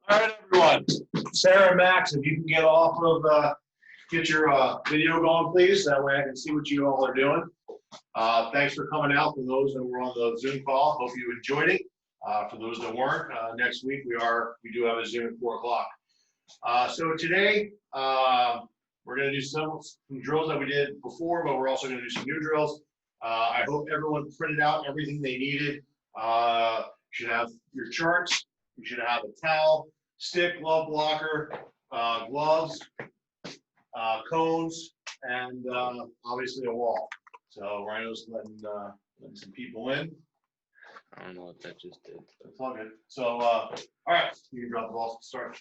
All right, everyone. Sarah and Max, if you can get off of, get your video going, please. That way I can see what you all are doing. Thanks for coming out. For those that were on the Zoom call, hope you enjoyed it. For those that weren't, next week we do have a Zoom at 4 o'clock. So today we're going to do some drills that we did before, but we're also going to do some new drills. I hope everyone printed out everything they needed. You should have your charts. You should have a towel, stick, glove blocker, gloves, cones, and obviously a wall. So Rhino's letting some people in. I don't know what that just did. It's all good. So, all right, you can drop the ball to start.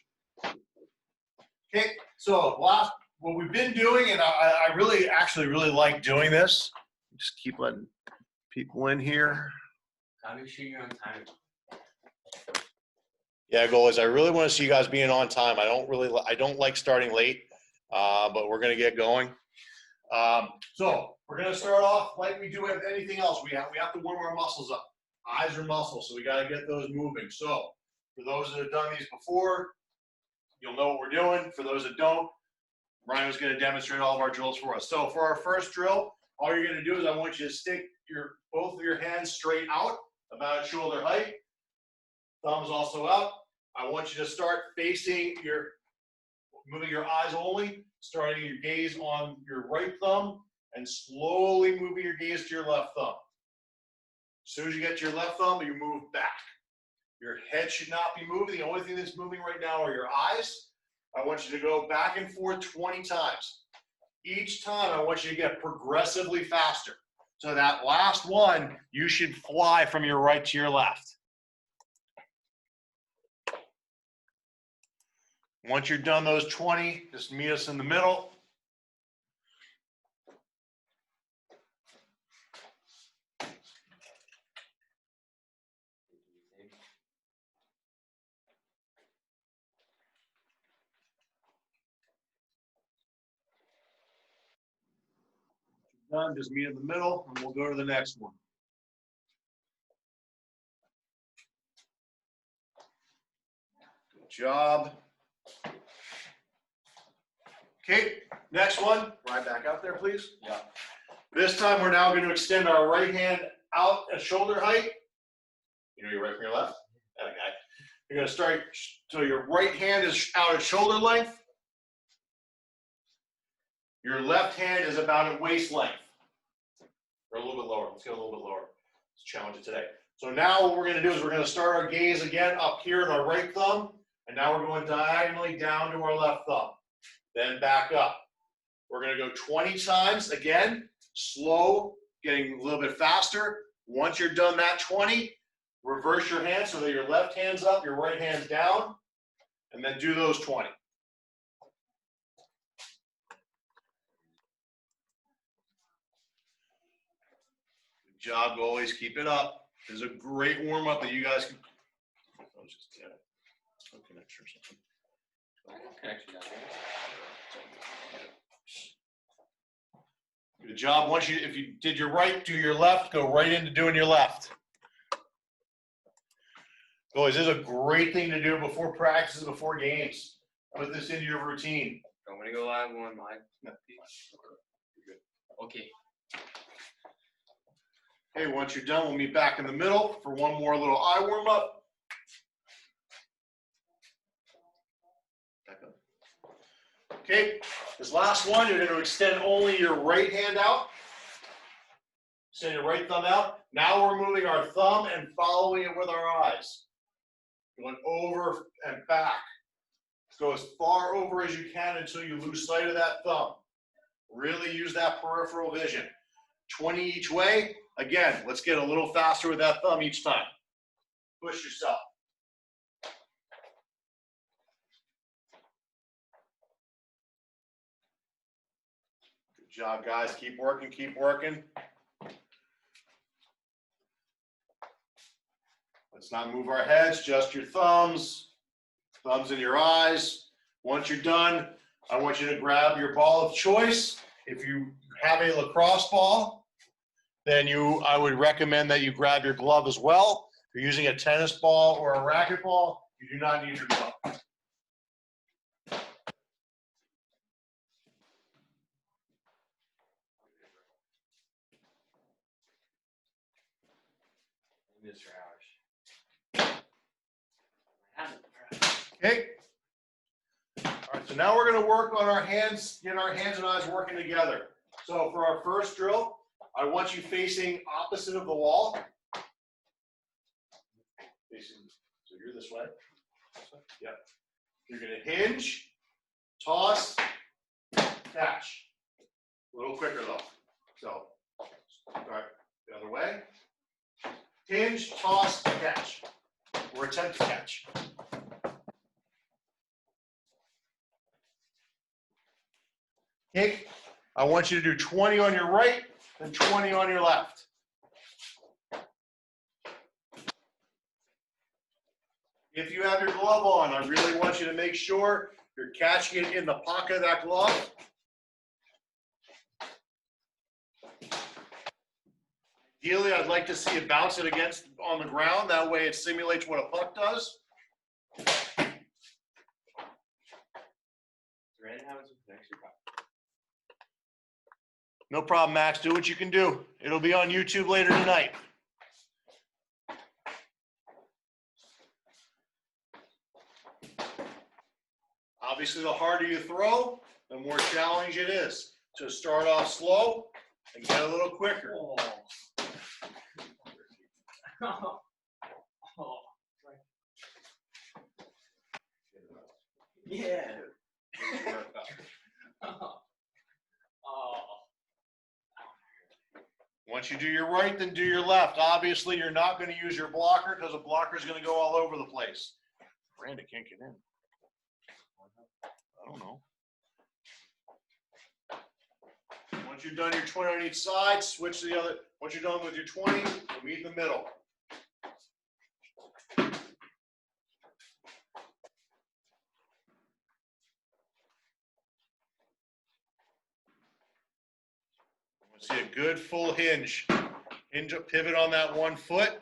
Okay, so what we've been doing, and I really like doing this. Just keep letting people in here. How do you shoot you on time? Yeah, goalies, I really want to see you guys being on time. I don't like starting late, but we're gonna get going. So we're gonna start off like we do with anything else. We have to warm our muscles up. Eyes are muscles, so we got to get those moving. So for those that have done these before, you'll know what we're doing. For those that don't, Ryan's going to demonstrate all of our drills for us. So for our first drill, all you're going to do is I want you to stick both of your hands straight out, about at shoulder height. Thumbs also up. I want you to start moving your eyes only, starting your gaze on your right thumb, and slowly moving your gaze to your left thumb. As soon as you get to your left thumb, you move back. Your head should not be moving. The only thing that's moving right now are your eyes. I want you to go back and forth 20 times. Each time, I want you to get progressively faster. So that last one, you should fly from your right to your left. Once you're done those 20, just meet us in the middle. Done, just meet in the middle, and we'll go to the next one. Good job. Okay, next one. Right back out there, please. Yeah. This time we're now going to extend our right hand out at shoulder height. You know your right from your left? Okay. You're going to start, so your right hand is out at shoulder length. Your left hand is about at waist length. Or a little bit lower. Let's go a little bit lower. Let's challenge it today. So now what we're going to do is we're going to start our gaze again up here in our right thumb. And now we're going diagonally down to our left thumb. Then back up. We're going to go 20 times. Again, slow, getting a little bit faster. Once you're done that 20, reverse your hand so that your left hand's up, your right hand's down. And then do those 20. Good job, goalies. Keep it up. This is a great warm-up that you guys can. I'll just get it. No connection or something. Connection down here. Good job. If you did your right, do your left. Go right into doing your left. Goalies, this is a great thing to do before practices, before games. Put this into your routine. I'm gonna go live on my. Okay. Okay, once you're done, we'll meet back in the middle for one more little eye warm up. Back up. Okay, this last one, you're going to extend only your right hand out. Extend your right thumb out. Now we're moving our thumb and following it with our eyes. Going over and back. Go as far over as you can until you lose sight of that thumb. Really use that peripheral vision. 20 each way. Again, let's get a little faster with that thumb each time. Push yourself. Good job, guys. Keep working, keep working. Let's not move our heads, just your thumbs. Thumbs in your eyes. Once you're done, I want you to grab your ball of choice. If you have a lacrosse ball, then I would recommend that you grab your glove as well. If you're using a tennis ball or a racquetball, you do not need your glove. Mr. Hours. Okay. All right, so now we're going to work on our hands, getting our hands and eyes working together. So for our first drill, I want you facing opposite of the wall. Facing, so you're this way. Yep. You're going to hinge, toss, catch. A little quicker though. So, all right, the other way. Hinge, toss, catch. Or attempt to catch. Kick. I want you to do 20 on your right and 20 on your left. If you have your glove on, I really want you to make sure you're catching it in the pocket of that glove. Ideally, I'd like to see it bounce it against on the ground. That way it simulates what a puck does. No problem, Max. Do what you can do. It'll be on YouTube later tonight. Obviously, the harder you throw, the more challenge it is. So start off slow and get a little quicker. Oh. Oh. Yeah. Once you do your right, then do your left. Obviously, you're not going to use your blocker because a blocker is going to go all over the place. Miranda can't get in. I don't know. Once you're done your 20 on each side, switch to the other. Once you're done with your 20, meet in the middle. See a good full hinge. Hinge up, pivot on that 1 foot.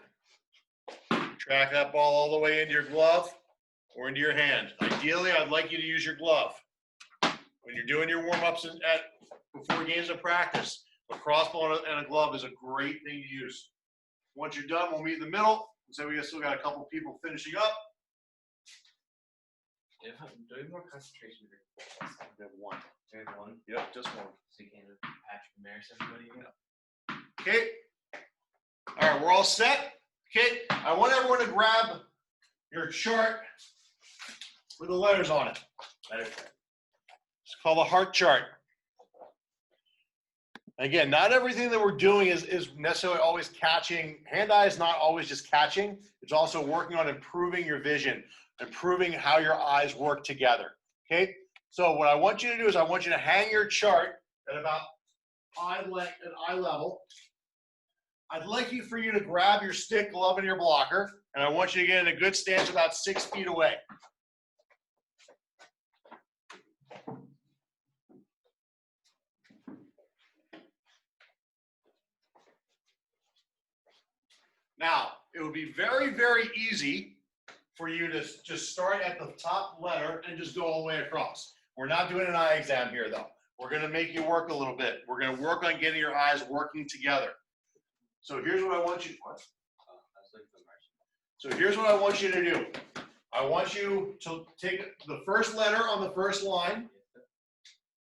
Track that ball all the way into your glove or into your hand. Ideally, I'd like you to use your glove. When you're doing your warm-ups before games of practice, a crossbow and a glove is a great thing to use. Once you're done, we'll meet in the middle. So we still got a couple people finishing up. Do we have more concentration? We have one. We have one. Yep, just one. So you can't patch Maris everybody. Okay. All right, we're all set. Okay, I want everyone to grab your chart with the letters on it. It's called a heart chart. Again, not everything that we're doing is necessarily always catching. Hand-eye is not always just catching. It's also working on improving your vision, improving how your eyes work together. Okay, so what I want you to do is I want you to hang your chart at about eye level. I'd like for you to grab your stick, glove, and your blocker, and I want you to get in a good stance about 6 feet away. Now, it would be very, very easy for you to just start at the top letter and just go all the way across. We're not doing an eye exam here, though. We're going to make you work a little bit. We're going to work on getting your eyes working together. So here's what I want you. What? So here's what I want you to do. I want you to take the first letter on the first line,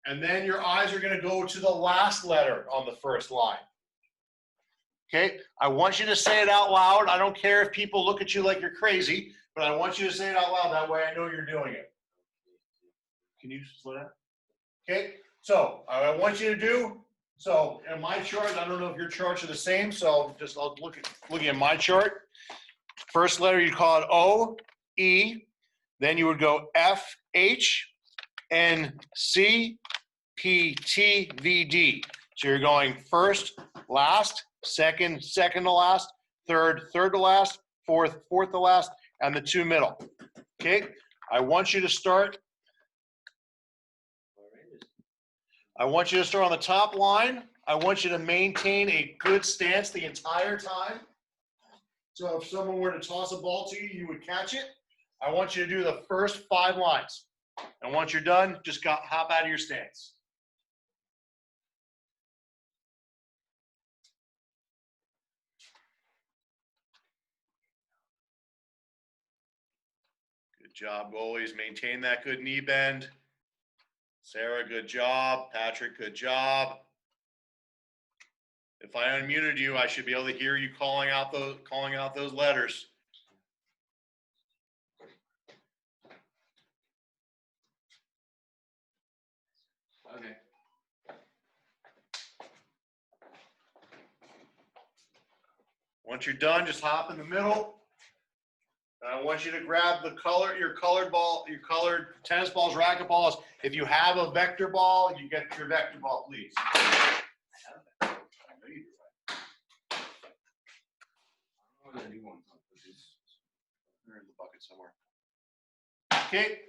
and then your eyes are going to go to the last letter on the first line. Okay? I want you to say it out loud. I don't care if people look at you like you're crazy, but I want you to say it out loud. That way I know you're doing it. Can you slow down? Okay? So I want you to do, so in my chart, I don't know if your charts are the same, so just I'll looking at my chart. First letter, you call it O, E, then you would go F, H, N, C, P, T, V, D. So you're going first, last, second, second to last, third, third to last, fourth, fourth to last, and the two middle. Okay? I want you to start on the top line. I want you to maintain a good stance the entire time. So if someone were to toss a ball to you, you would catch it. I want you to do the first 5 lines. And once you're done, just hop out of your stance. Good job, goalies. Maintain that good knee bend. Sarah, good job. Patrick, good job. If I unmuted you, I should be able to hear you calling out those letters. Okay. Once you're done, just hop in the middle. And I want you to grab your colored ball, your colored tennis balls, racket balls. If you have a vector ball, you get your vector ball, please. I know you do. I don't know where the new ones are, but They're in the bucket somewhere. Okay,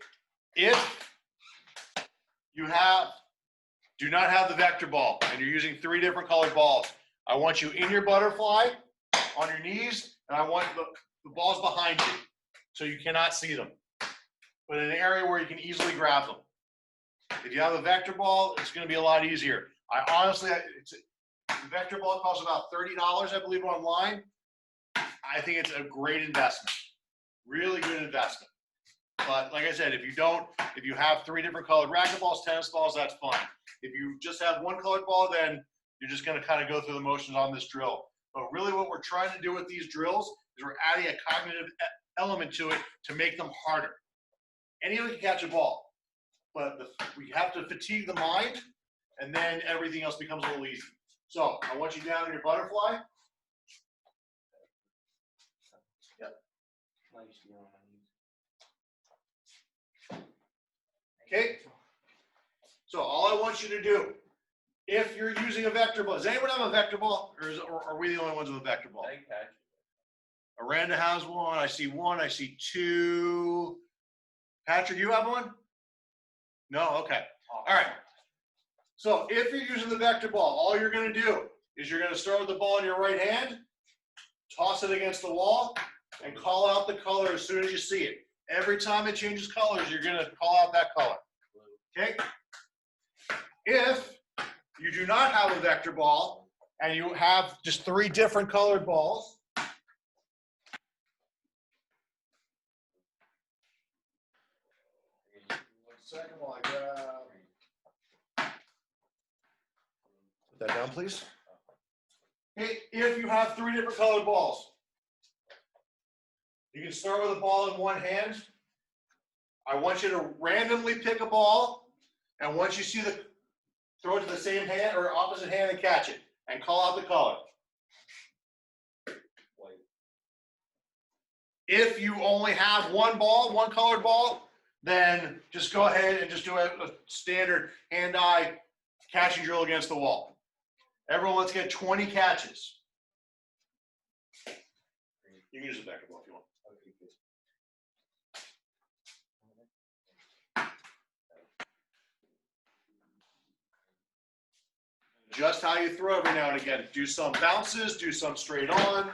if you do not have the vector ball and you're using 3 different colored balls, I want you in your butterfly on your knees, and I want the balls behind you so you cannot see them, but in an area where you can easily grab them. If you have a vector ball, it's going to be a lot easier. The vector ball costs about $30, I believe, online. I think it's a great investment, really good investment. But like I said, if you have 3 different colored racket balls, tennis balls, that's fine. If you just have 1 colored ball, then you're just going to kind of go through the motions on this drill. But really what we're trying to do with these drills is we're adding a cognitive element to it to make them harder. Anyone can catch a ball, but we have to fatigue the mind, and then everything else becomes a little easy. So I want you down in your butterfly. Yep. I used to be on my knees. Okay. So all I want you to do, if you're using a vector ball, does anyone have a vector ball, or are we the only ones with a vector ball? I catch. Aranda has one. I see 1. I see 2. Patrick, you have one? No? Okay. All right. So if you're using the vector ball, all you're going to do is you're going to start with the ball in your right hand, toss it against the wall, and call out the color as soon as you see it. Every time it changes colors, you're going to call out that color. Okay? If you do not have a vector ball and you have just 3 different colored balls, second while I grab. Put that down, please. Okay, if you have 3 different colored balls, you can start with a ball in one hand. I want you to randomly pick a ball, and once you see throw it to the same hand or opposite hand and catch it, and call out the color. If you only have 1 ball, 1 colored ball, then just go ahead and just do a standard hand-eye catching drill against the wall. Everyone, let's get 20 catches. You can use a vector ball if you want. Just how you throw every now and again. Do some bounces, do some straight on.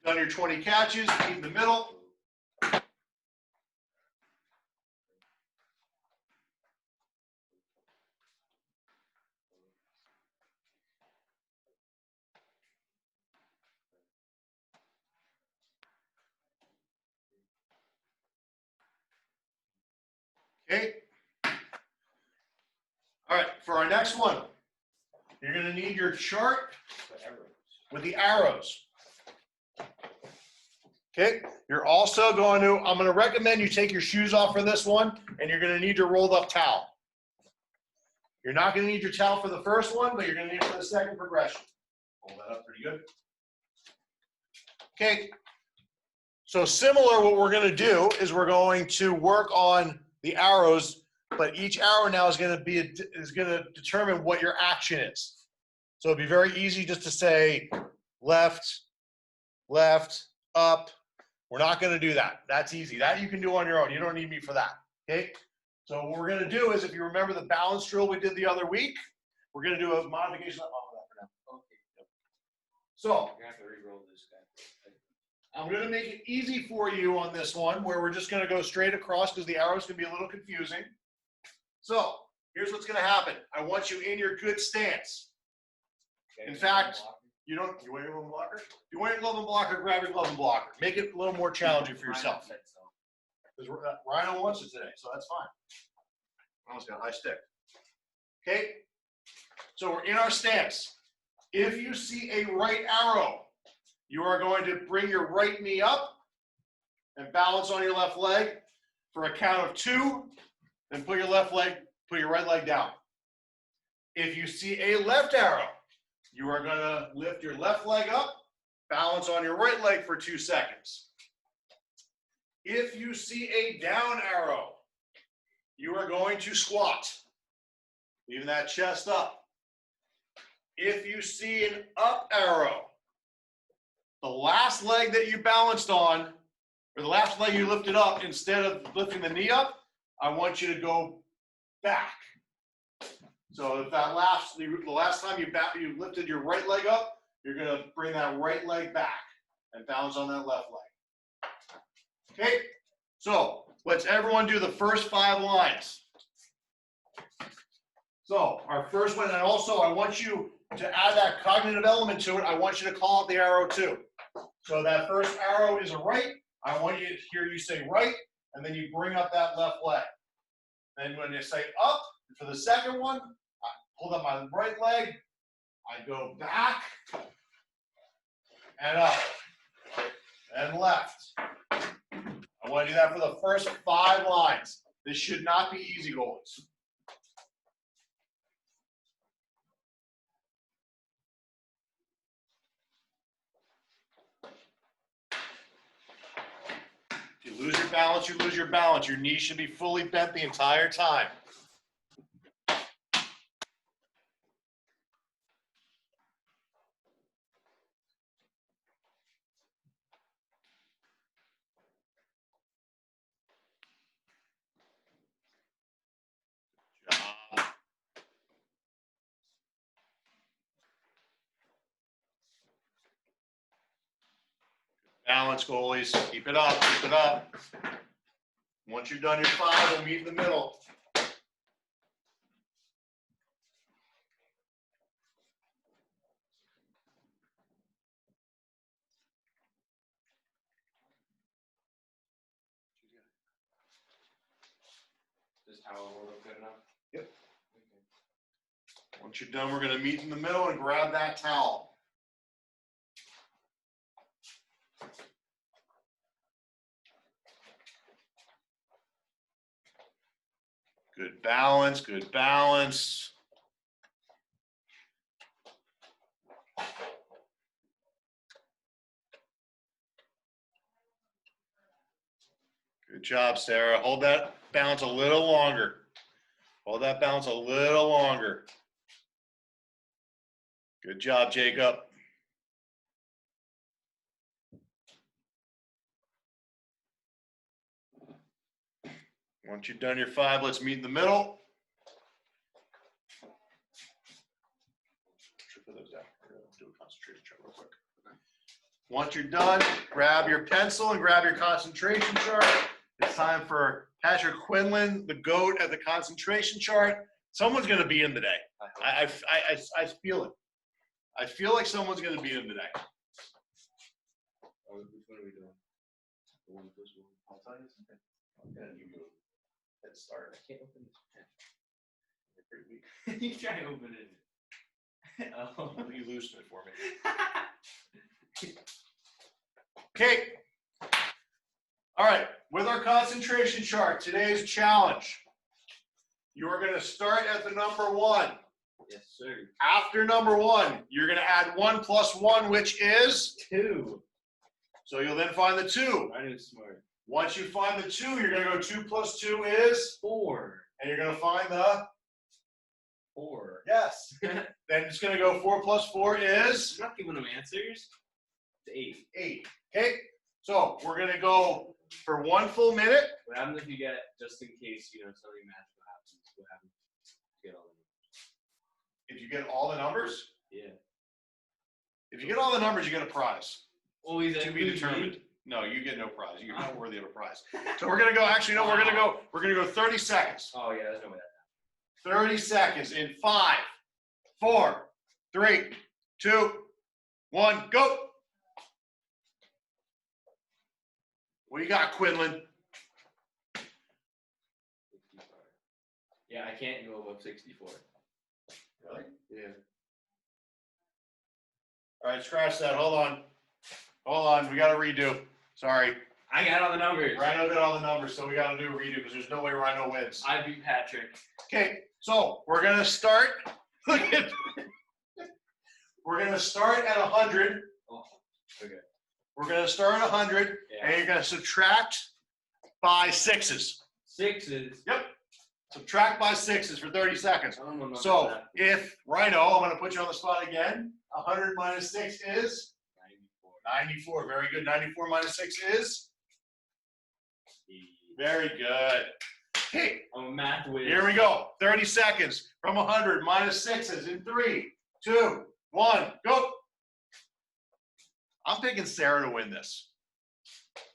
Done your 20 catches, keep in the middle. Okay. All right, for our next one, you're going to need your chart with the arrows. Okay, you're also going to, I'm going to recommend you take your shoes off for this one, and you're going to need your rolled up towel. You're not going to need your towel for the first one, but you're going to need it for the second progression. Hold that up pretty good. Okay, so similar, what we're going to do is we're going to work on the arrows, but each arrow now is going to determine what your action is. So it'd be very easy just to say left, left, up. We're not going to do that. That's easy. That you can do on your own. You don't need me for that. Okay. So what we're going to do is, if you remember the balance drill we did the other week, we're going to do a modification of that for now. Okay. So You're gonna have to re-roll this guy. I'm going to make it easy for you on this one, where we're just going to go straight across because the arrows can be a little confusing. So here's what's gonna happen. I want you in your good stance. In fact, you wear your glove and blocker? If you wear your glove and blocker, grab your glove and blocker. Make it a little more challenging for yourself. Because Rhino wants it today, so that's fine. Rhino's got a high stick. Okay, so we're in our stance. If you see a right arrow, you are going to bring your right knee up and balance on your left leg for a count of 2, then put your right leg down. If you see a left arrow, you are going to lift your left leg up, balance on your right leg for 2 seconds. If you see a down arrow, you are going to squat, leaving that chest up. If you see an up arrow, the last leg that you balanced on, or the last leg you lifted up, instead of lifting the knee up, I want you to go back. So if the last time you lifted your right leg up, you're going to bring that right leg back and balance on that left leg. Okay, so let's everyone do the first 5 lines. So our first one, and also I want you to add that cognitive element to it. I want you to call out the arrow too. So that first arrow is a right. I want you to hear you say right, and then you bring up that left leg. Then when you say up, for the second one, I hold up my right leg, I go back, and up, and left. I want to do that for the first 5 lines. This should not be easy goalies. If you lose your balance, you lose your balance. Your knee should be fully bent the entire time. Balance, goalies. Keep it up, keep it up. Once you're done your 5, we'll meet in the middle. This towel will look good enough? Yep. Okay. Once you're done, we're going to meet in the middle and grab that towel. Good balance, good balance. Good job, Sarah. Hold that balance a little longer. Hold that balance a little longer. Good job, Jacob. Once you've done your 5, let's meet in the middle. Put those down. We're going to do a concentration chart real quick. Once you're done, grab your pencil and grab your concentration chart. It's time for Patrick Quinlan, the GOAT, at the concentration chart. Someone's going to beat him today. I feel it. I feel like someone's going to beat him today. Which one are we doing? The one with this one? I'll tell you something. Okay, you go. Let's start. I can't open this pen. You're pretty weak. You try to open it. Oh. You loosen it for me. Okay. All right. With our concentration chart, today's challenge. You are going to start at the number 1. Yes, sir. After number 1, you're going to add 1 plus 1, which is 2. So you'll then find the 2. I knew smart. Once you find the 2, you're going to go 2 plus 2 is 4. And you're going to find the 4. yes. Then it's going to go 4 plus 4 is I'm not giving them answers. It's 8. 8. Okay. So we're going to go for 1 full minute. What happens if you get, just in case, something magical happens? What happens if you get all the numbers? If you get all the numbers, Yeah. if you get all the numbers, you get a prize. Always To be determined. No, you get no prize. You're not worthy of a prize. So we're going to go, actually, no, we're going to go 30 seconds. Oh, yeah, there's no way that 30 seconds in 5, 4, 3, 2, 1, go. What you got, Quinlan? Yeah, I can't go above 64. Really? Yeah. All right, scratch that. Hold on. Hold on. We got to redo. Sorry. I got all the numbers. Rhino got all the numbers, so we got to do a redo because there's no way Rhino wins. I beat Patrick. Okay, so we're going to start. Look at. We're going to start at 100. Oh, okay. We're going to start at 100, Yeah. and you're going to subtract by 6s. 6s. Yep. Subtract by 6s for 30 seconds. I don't remember So that. if Rhino, I'm going to put you on the spot again. 100 minus 6 is 94. 94. Very good. 94 minus 6 is very good. Okay, I'm a math whiz. here we go. 30 seconds from 100 minus 6s in 3, 2, 1, go. I'm picking Sarah to win this.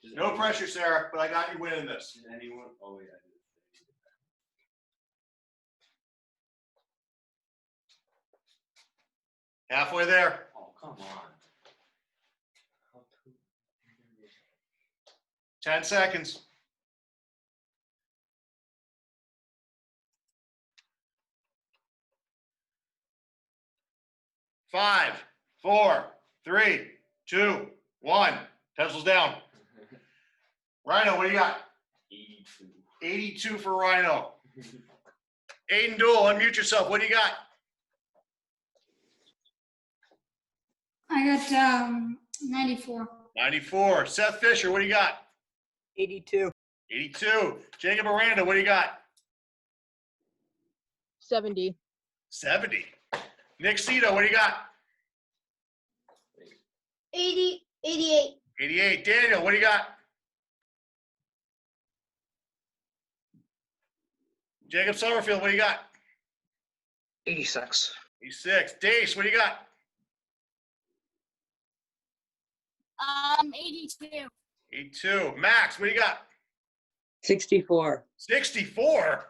Does No pressure, Sarah, but I got you winning this. Does anyone? Oh, yeah. Halfway there. Oh, come on. 10 seconds. 5, 4, 3, 2, 1. Pencils down. Rhino, what do you got? 82. 82 for Rhino. Aiden Dool, unmute yourself. What do you got? I got 94. 94. Seth Fisher, what do you got? 82. 82. Jacob Aranda, what do you got? 70. 70. Nick Cito, what do you got? 88. 88. Daniel, what do you got? Jacob Summerfield, what do you got? 86. 86. Dace, what do you got? 82. 82. Max, what do you got? 64. 64.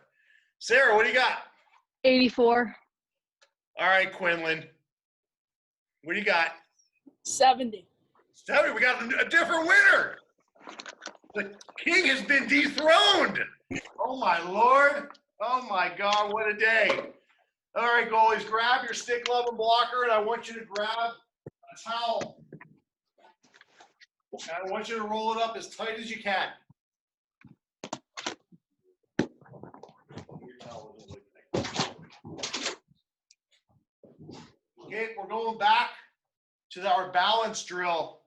Sarah, what do you got? 84. All right, Quinlan. What do you got? 70. 70. We got a different winner. The king has been dethroned. Oh, my Lord. Oh, my God. What a day. All right, goalies, grab your stick, glove, and blocker, and I want you to grab a towel. And I want you to roll it up as tight as you can. Okay, we're going back to our balance drill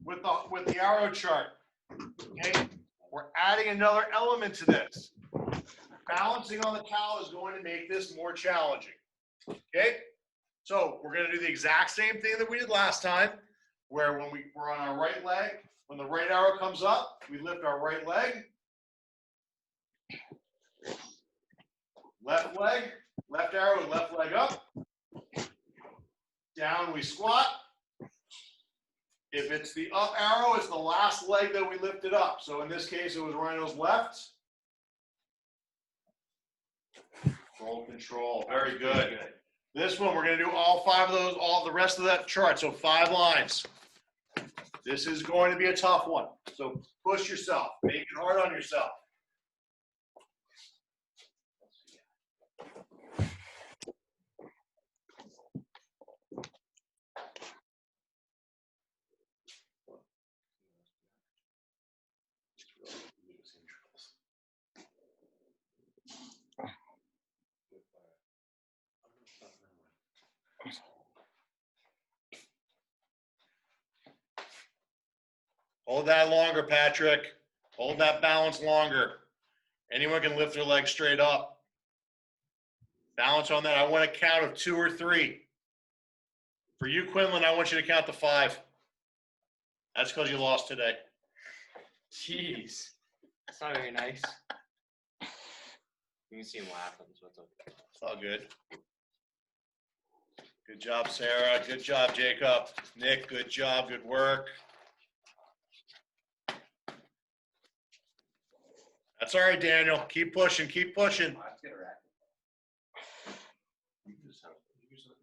with the arrow chart. Okay, we're adding another element to this. Balancing on the towel is going to make this more challenging. Okay, so we're going to do the exact same thing that we did last time, where when we're on our right leg, when the right arrow comes up, we lift our right leg. Left leg, left arrow, left leg up. Down we squat. If it's the up arrow, it's the last leg that we lifted up. So in this case, it was Rhino's left. Control. Very good. This one, we're going to do all 5 of those, all the rest of that chart. So 5 lines. This is going to be a tough one. So push yourself. Make it hard on yourself. Hold that longer, Patrick. Hold that balance longer. Anyone can lift their leg straight up. Balance on that. I want a count of 2 or 3. For you, Quinlan, I want you to count to 5. That's because you lost today. Jeez. That's not very nice. You can see him laughing, so it's okay. It's all good. Good job, Sarah. Good job, Jacob. Nick, good job. Good work. That's all right, Daniel. Keep pushing. Keep pushing. Let's get a racket.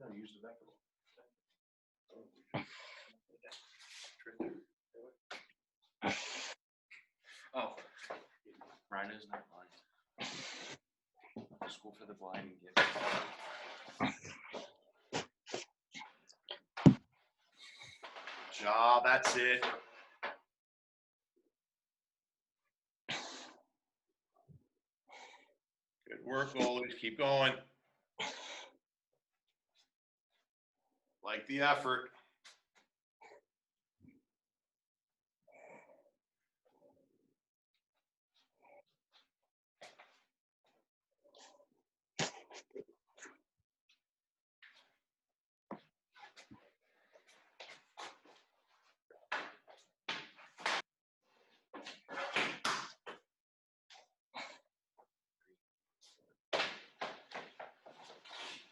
No, use the vector. Oh, Ryan is not blind. School for the blind and get. Job, that's it. Good work, goalies. Keep going. Like the effort.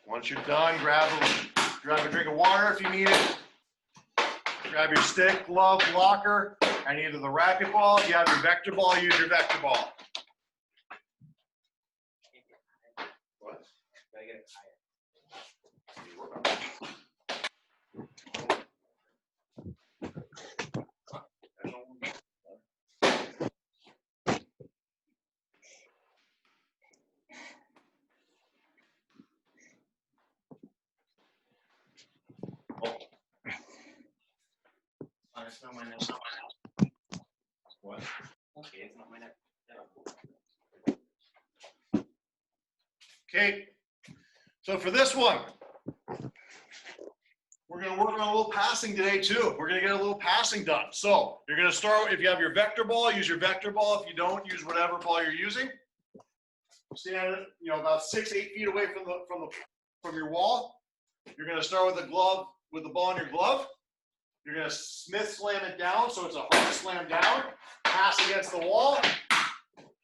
Once you're done, grab a drink of water if you need it. Grab your stick, glove, blocker, and either the racquetball. If you have your vector ball, use your vector ball. What? Gotta get it it's not my neck. What? Okay, it's not my neck. Okay. So for this one, we're going to work on a little passing today too. We're going to get a little passing done. So you're going to start, if you have your vector ball, use your vector ball. If you don't, use whatever ball you're using. Stand, about 6-8 feet away from your wall. You're going to start with the glove, with the ball in your glove. You're going to Smith slam it down, so it's a hard slam down. Pass against the wall.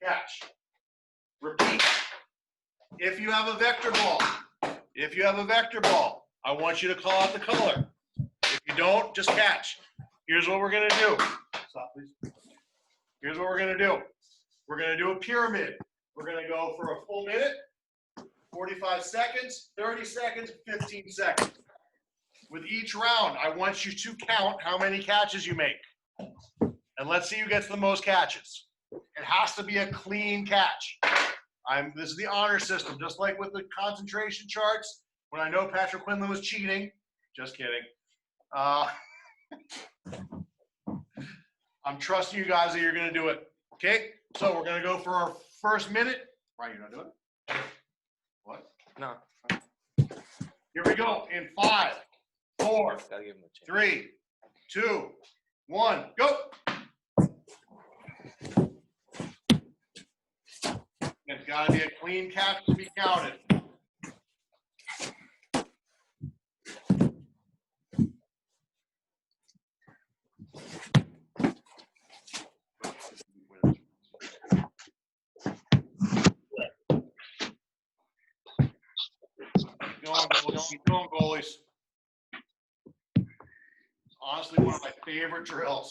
Catch. Repeat. If you have a vector ball, I want you to call out the color. If you don't, just catch. Here's what we're going to do. Stop, please. Here's what we're going to do. We're going to do a pyramid. We're going to go for a full minute, 45 seconds, 30 seconds, 15 seconds. With each round, I want you to count how many catches you make. And let's see who gets the most catches. It has to be a clean catch. This is the honor system, just like with the concentration charts. When I know Patrick Quinlan was cheating, just kidding. I'm trusting you guys that you're going to do it. Okay, so we're going to go for our first minute. Right, you're not doing it? What? No. Here we go. In 5, 4, Gotta give him a chance. 3, 2, 1, go. It's got to be a clean catch to be counted. Keep going, goalies. It's honestly one of my favorite drills.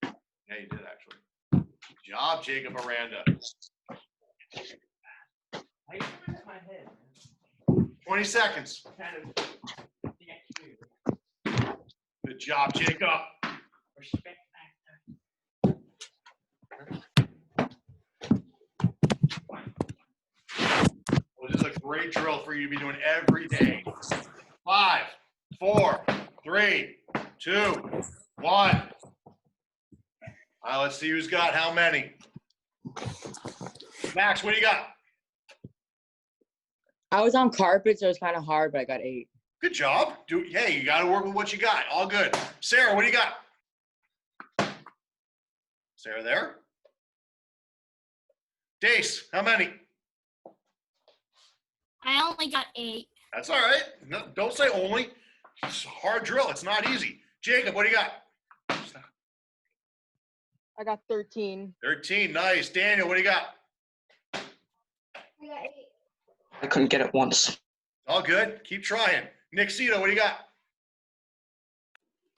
Yeah, you did actually. Good job, Jacob Aranda. I used to my head, 20 seconds. man. Kind of. Good job, Jacob. Respect Well, this is a great drill for you to be doing every day. 5, 4, 3, 2, 1. All right, let's see who's got how many. Max, what do you got? I was on carpet, so it was kind of hard, but I got 8. Good job. Hey, you got to work with what you got. All good. Sarah, what do you got? Sarah there? Dace, how many? I only got 8. That's all right. No, don't say only. It's a hard drill. It's not easy. Jacob, what do you got? I got 13. 13. Nice. Daniel, what do you got? I got 8. I couldn't get it once. All good. Keep trying. Nick Cito, what do you got?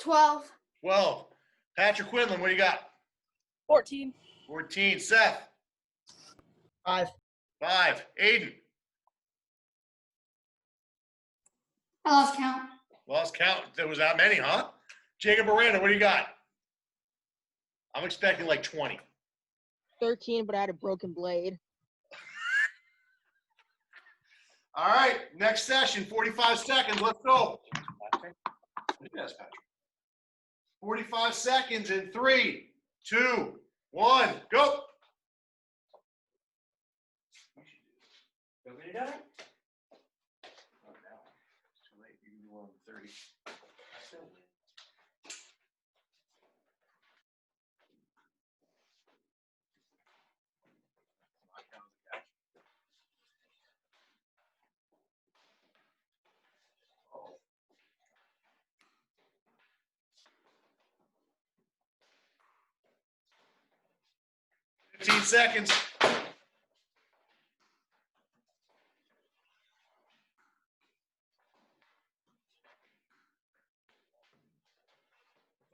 12. 12. Patrick Quinlan, what do you got? 14. 14. Seth? 5. 5. Aiden? I lost count. Lost count. There was that many, huh? Jacob Miranda, what do you got? I'm expecting like 20. 13, but I had a broken blade. All right, next session, 45 seconds. Let's go. Yes, Patrick. 45 seconds in 3, 2, 1, go. Go get it done. Oh, no. It's too late. You can do one on 30. I still win. Not count as a catch. Oh. 15 seconds.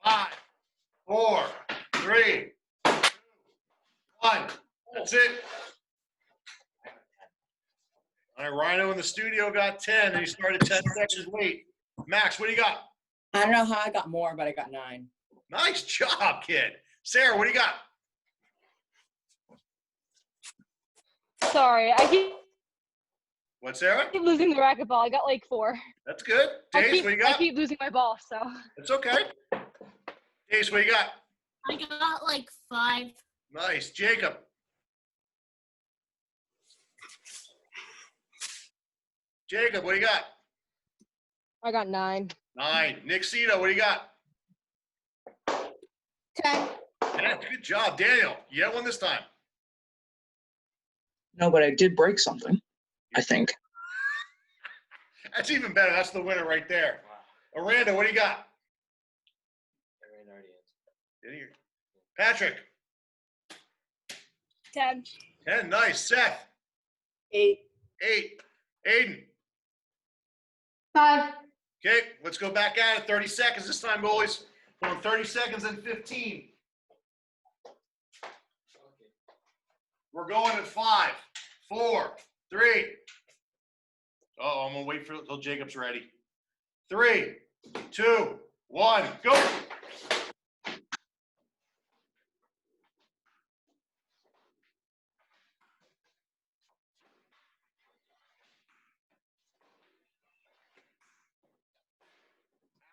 5, 4, 3, 2, 1. That's it. All right, Rhino in the studio got 10, and he started 10 seconds late. Max, what do you got? I don't know how I got more, but I got 9. Nice job, kid. Sarah, what do you got? Sorry, I What, Sarah? keep losing the racquetball. I got like 4. That's good. Dace, what do you I got? keep losing my ball, so. It's okay. Dace, what do you got? I got like 5. Nice. Jacob. Jacob, what do you got? I got 9. 9. Nick Cito, what do you got? 10. Yeah, good job. Daniel, you got one this time. No, but I did break something, I think. That's even better. That's the winner right there. Aranda, what do you got? Everyone already answered. Did you? Patrick. 10. 10. Nice. Seth. 8. 8. Aiden. 5. Okay, let's go back at it. 30 seconds this time, goalies. Going 30 seconds and 15. We're going at 5, 4, 3. Oh, I'm gonna wait until Jacob's ready. 3, 2, 1, go.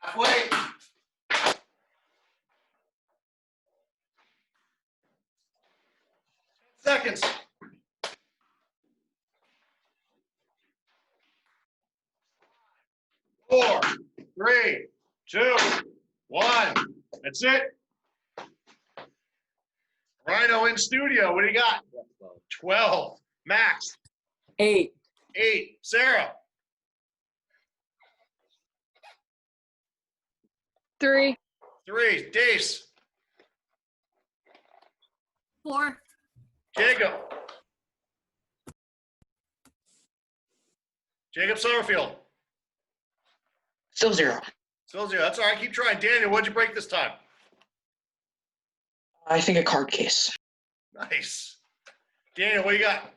Halfway. Seconds. 4, 3, 2, 1. That's it. Rhino in studio. What do you got? 12. Max. 8. 8. Sarah. 3. 3. Dace. 4. Jacob. Jacob Summerfield. Still 0. Still 0. That's all right. Keep trying. Daniel, what'd you break this time? I think a card case. Nice. Daniel, what do you got?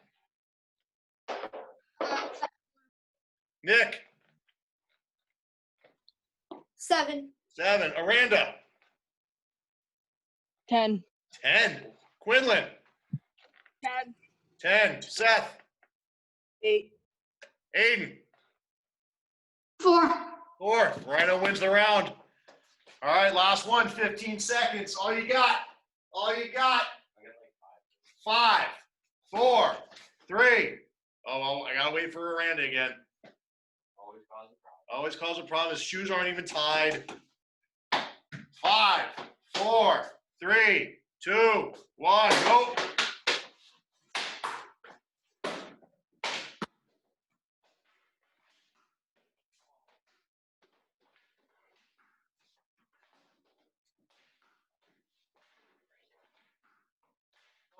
Nick. 7. 7. Aranda. 10. 10. Quinlan. 10. 10. Seth. 8. Aiden. 4. 4. Rhino wins the round. All right, last one. 15 seconds. All you got. All you got. I got like 5. 5, 4, 3. Oh, well, I gotta wait for Aranda again. Always cause a problem. Always cause a problem. His shoes aren't even tied. 5, 4, 3, 2, 1, go.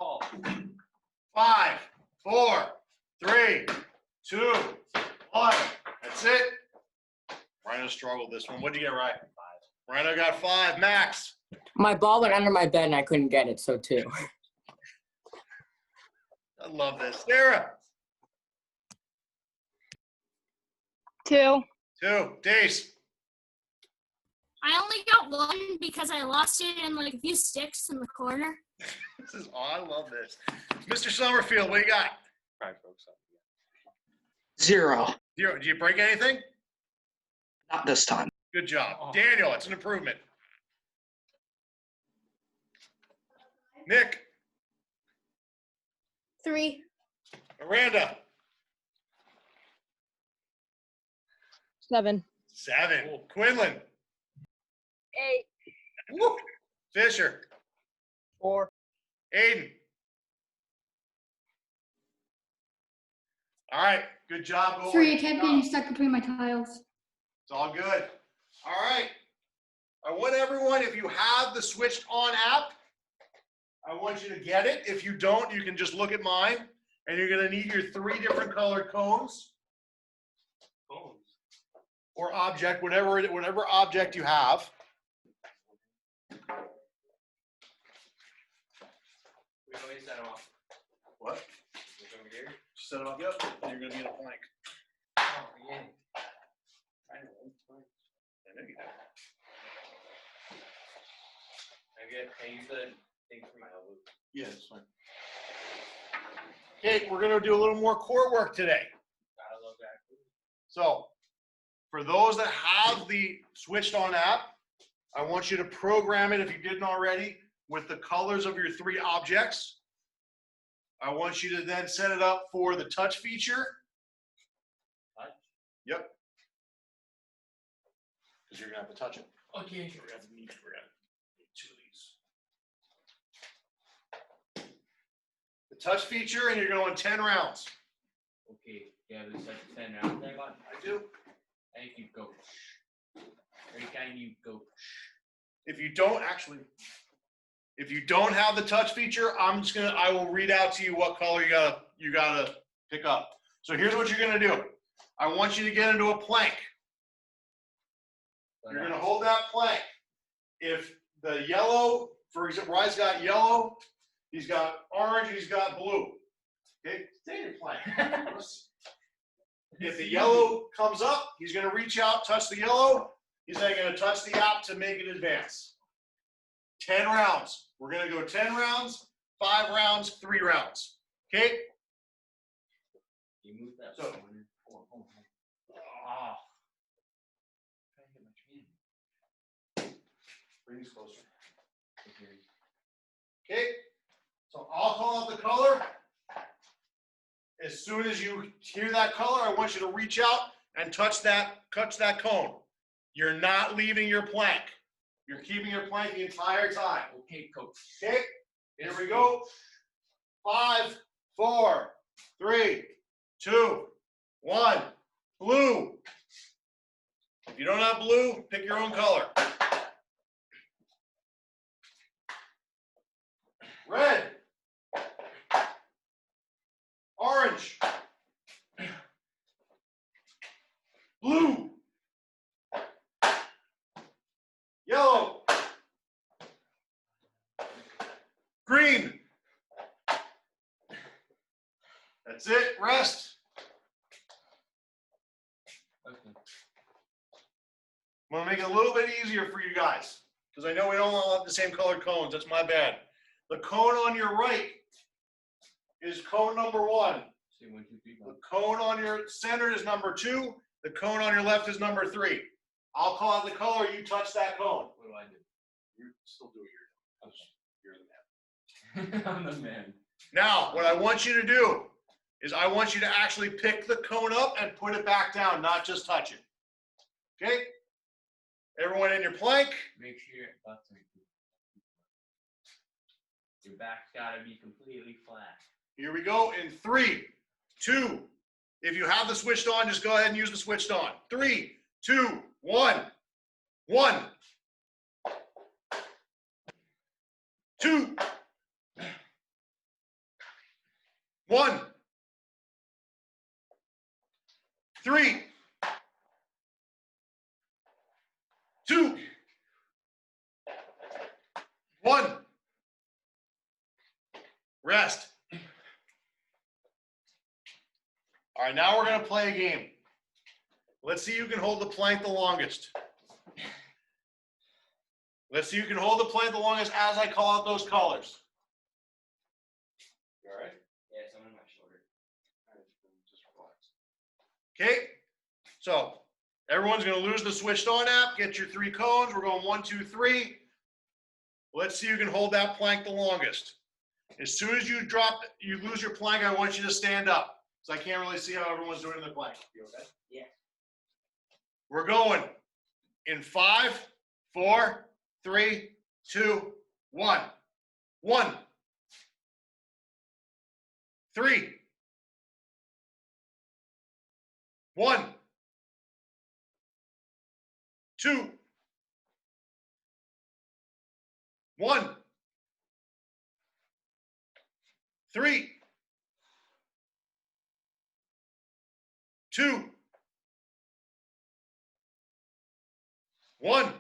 Oh, 5, 4, 3, 2, 1. That's it. Rhino struggled this one. What'd you get right? 5. Rhino got 5. Max. My ball went under my bed and I couldn't get it, so 2. I love this. Sarah. 2. 2. Days. I only got one because I lost it in like a few sticks in the corner. This is, oh, I love this. Mr. Summerfield, what do you got? Probably broke something. 0. 0. Did you break anything? Not this time. Good job. Oh. Daniel, it's an improvement. Nick, 3. Miranda, 7. 7. Quinlan, 8. Woo. Fisher, 4. Aiden. All right, good job. Goalie. 3. I kept getting stuck between my tiles. It's all good. All right. I want everyone, if you have the switched on app, I want you to get it. If you don't, you can just look at mine, and you're going to need your 3 different colored cones or object, whatever object you have. We always set them up. What? Look over here. Set them up. Yep. And you're going to be in a blank. Oh, yeah. I know. I know you do. I use the thing for my elbow. Yeah, that's fine. Okay, we're going to do a little more core work today. Gotta love that. So, for those that have the switched on app, I want you to program it, if you didn't already, with the colors of your 3 objects. I want you to then set it up for the touch feature. Touch? Yep. Because you're going to have to touch it. Okay. We're going to need 2 of these. The touch feature, and you're going 10 rounds. Okay. Yeah, we set 10 rounds there, bud. I do. Thank you, coach. Very kind you, coach. If you don't have the touch feature, I will read out to you what color you gotta pick up. So here's what you're gonna do. I want you to get into a plank. You're gonna hold that plank. If the yellow, for example, Rye's got yellow, he's got orange, he's got blue. Okay, stay in your plank. If the yellow comes up, he's gonna reach out, touch the yellow. He's then gonna touch the app to make it advance. 10 rounds. We're gonna go 10 rounds, 5 rounds, 3 rounds. Okay? You move that. So- Ah. Bring these closer. Okay? So I'll call out the color. As soon as you hear that color, I want you to reach out and touch that cone. You're not leaving your plank. You're keeping your plank the entire time. Okay, coach. Okay? Here we go. 5, 4, 3, 2, 1. Blue. If you don't have blue, pick your own color. Red. Orange. Blue. Yellow. Green. That's it. Rest. Okay. I'm going to make it a little bit easier for you guys because I know we don't all have the same colored cones. That's my bad. The cone on your right is cone number 1. See, 1, 2, 3, 4. The cone on your center is number 2. The cone on your left is number 3. I'll call out the color. You touch that cone. What do I do? You still do your. Okay. You're the man. I'm the man. Now, what I want you to do is I want you to actually pick the cone up and put it back down, not just touch it. Okay? Everyone in your plank. Make sure your butts are good. Your back's gotta be completely flat. Here we go in 3, 2. If you have the switched on, just go ahead and use the switched on. 3, 2, 1. 1. 2. 1. 3. 2. 1. Rest. All right, now we're going to play a game. Let's see who can hold the plank the longest. Let's see who can hold the plank the longest as I call out those colors. You all right? Yeah, it's on my shoulder. Just relax. Okay, so everyone's gonna lose the switched on app, get your 3 cones. We're going 1, 2, 3. Let's see who can hold that plank the longest. As soon as you lose your plank, I want you to stand up. So I can't really see how everyone's doing in the plank. You okay? Yeah. We're going in 5, 4, 3, 2, 1. 1, 3, 1, 2, 1, 3, 2, 1,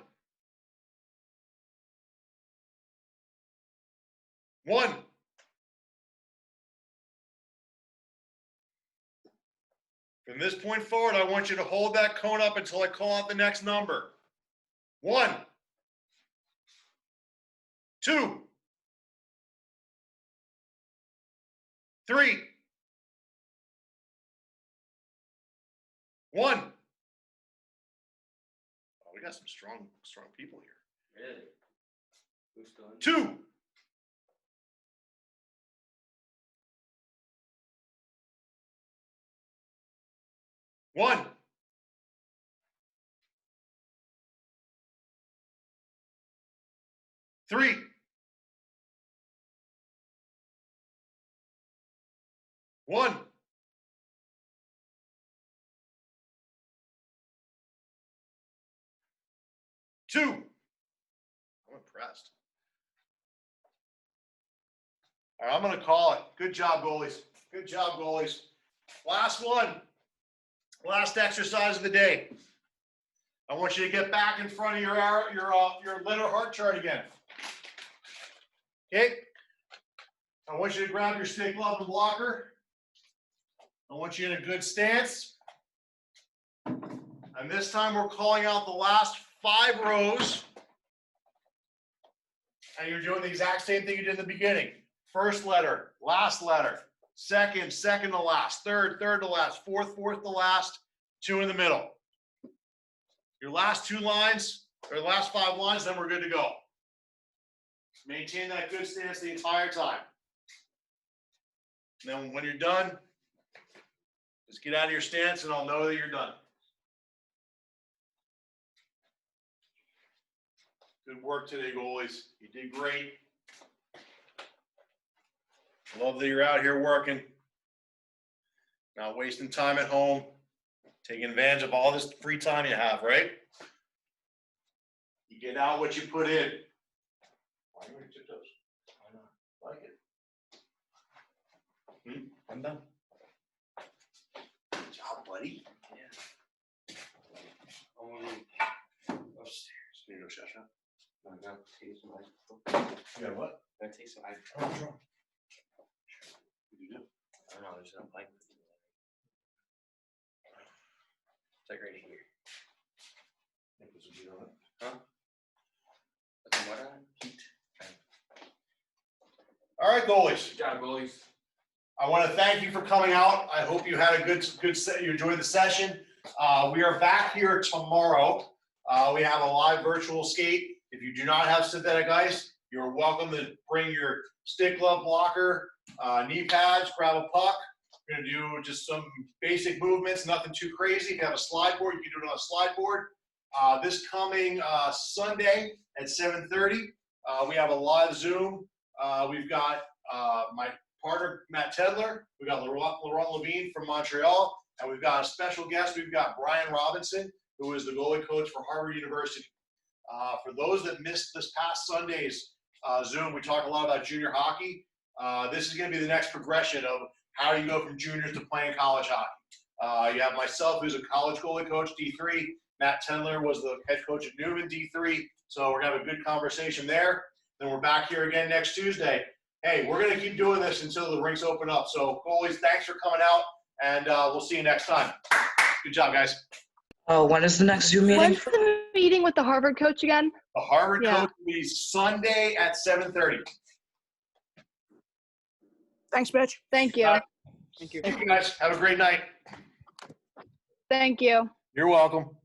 1. From this point forward, I want you to hold that cone up until I call out the next number. 1, 2, 3, 1. Oh, we got some strong people here. Really? Who's still in? 2, 1, 3, 1, 2. I'm impressed. All right, I'm going to call it. Good job, goalies. Good job, goalies. Last one. Last exercise of the day. I want you to get back in front of your letter heart chart again. Okay? I want you to grab your stick, glove, and blocker. I want you in a good stance. And this time we're calling out the last 5 rows. And you're doing the exact same thing you did in the beginning. First letter, last letter, second to last, third to last, fourth to last, 2 in the middle. Your last 2 lines, or the last 5 lines, then we're good to go. Maintain that good stance the entire time. And then when you're done, just get out of your stance and I'll know that you're done. Good work today, goalies. You did great. Love that you're out here working. Not wasting time at home. Taking advantage of all this free time you have, right? You get out what you put in. Why are you wearing tiptoes? Why not? Like it. I'm done. Good job, buddy. Yeah. Only upstairs. You know, Shasha. I got to taste some ice. You got what? I got to taste some ice. Oh, what's wrong? What did you do? I don't know. There's no like. It's like right here. Think this would be on it. Huh? Put some what on it? Heat. All right, goalies. Good job, goalies. I want to thank you for coming out. I hope you had a good you enjoyed the session. We are back here tomorrow. We have a live virtual skate. If you do not have synthetic ice, you're welcome to bring your stick, glove, blocker, knee pads, grab a puck. We're going to do just some basic movements, nothing too crazy. If you have a slide board, you can do it on a slide board. This coming Sunday at 7:30, we have a live Zoom. We've got my partner, Matt Tedler. We've got Laurent Levine from Montreal. And we've got a special guest. We've got Brian Robinson, who is the goalie coach for Harvard University. For those that missed this past Sunday's Zoom, we talked a lot about junior hockey. This is going to be the next progression of how you go from juniors to playing college hockey. You have myself, who's a college goalie coach, D3. Matt Tendler was the head coach at Newman, D3. So we're going to have a good conversation there. Then we're back here again next Tuesday. Hey, we're going to keep doing this until the rinks open up. So goalies, thanks for coming out, and we'll see you next time. Good job, guys. Oh, when is the next Zoom meeting? When's the meeting with the Harvard coach again? The Harvard Yeah. coach will be Sunday at 7:30. Thanks, Mitch. Thank you. Thank you guys. Have a great night. Thank you. You're welcome.